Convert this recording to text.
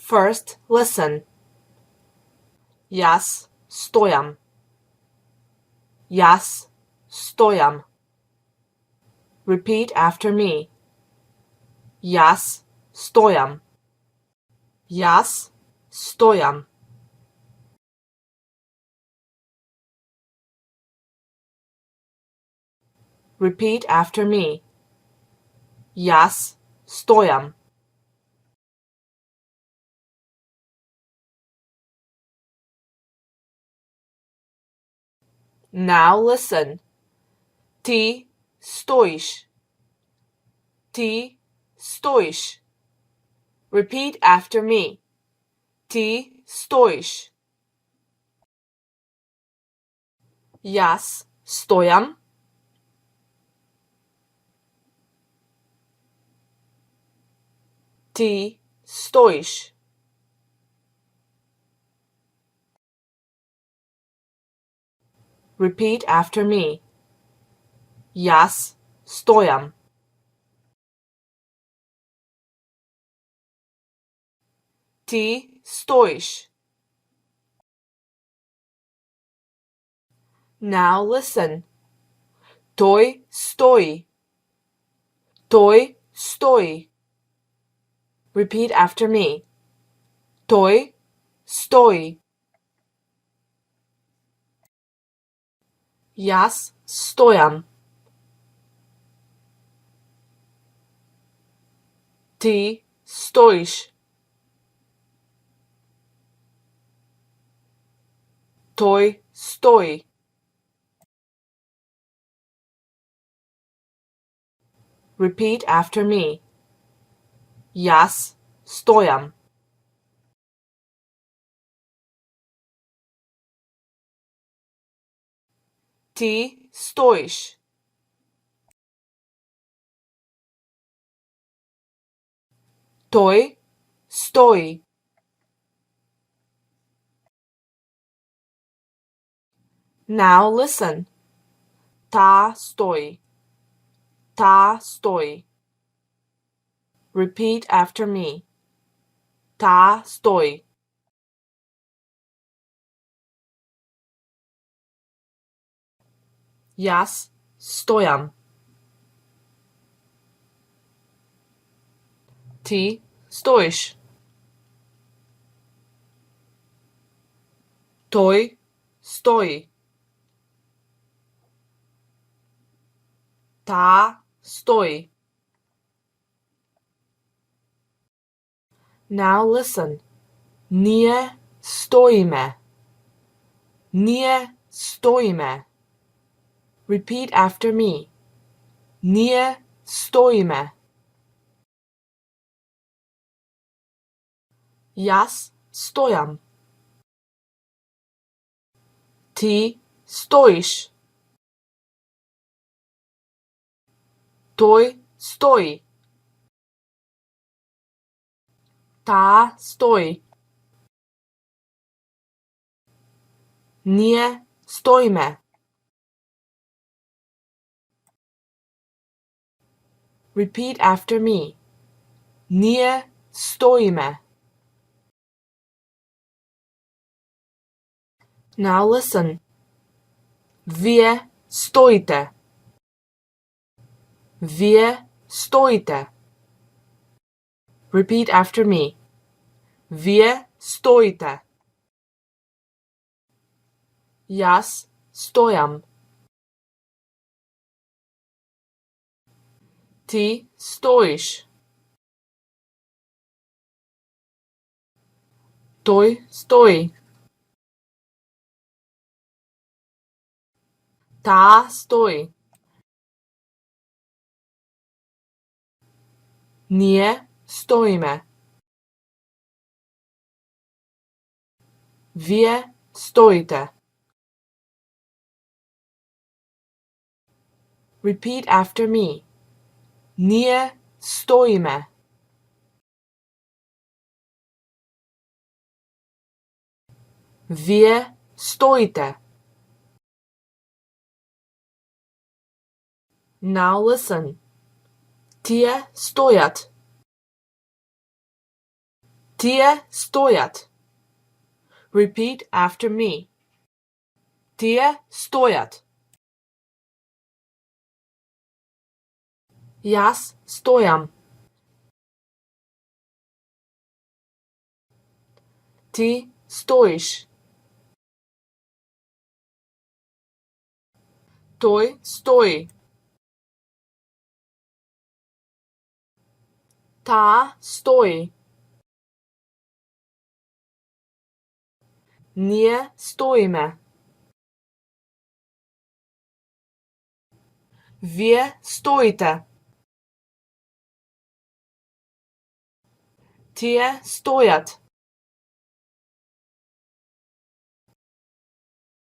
First, listen. Jas stojam. Jas stojam. Repeat after me. Jas stojam. Jas stojam. Repeat after me. Jas stojam. Now listen. Ti stojiš. Ti stojiš. Repeat after me. Ti stojiš. Jas stojam. Ti stojiš. Repeat after me. Jas stojam. Ti stojiš. Now listen. Toj stoji. Toj stoji. Repeat after me. Toj stoji. Jas stojam. Ti stojiš. Toj stoji. Repeat after me. Jas stojam. Ti stojiš. Toj stoji. Now listen. Ta stoji. Ta stoji. Repeat after me. Ta stoji. Jas stojam. Ti stojiš. Toj stoji. Ta stoji. Now listen. Nije stojime. Nije stojime. Repeat after me. Nije stojime. Jas stojam. Ti stojiš. Toj stoji. Ta stoji. Nije stojime. Repeat after me. Nije stojime. Now listen. Vije stojite. Vije stojite. Repeat after me. Vije stojite. Jas stojam. Ti stojiš. Toj stoji. Ta stoji. Nije stojime. Vije stojite. Repeat after me. Nije stojime. Vije stojite. Now listen. Tije stojat. Тие стоят. Repeat after me. Тие стоят. Јас стојам. Ти стоиш. Тој стои. Таа стои. Ние стоиме. Вие стоите. Тие стојат.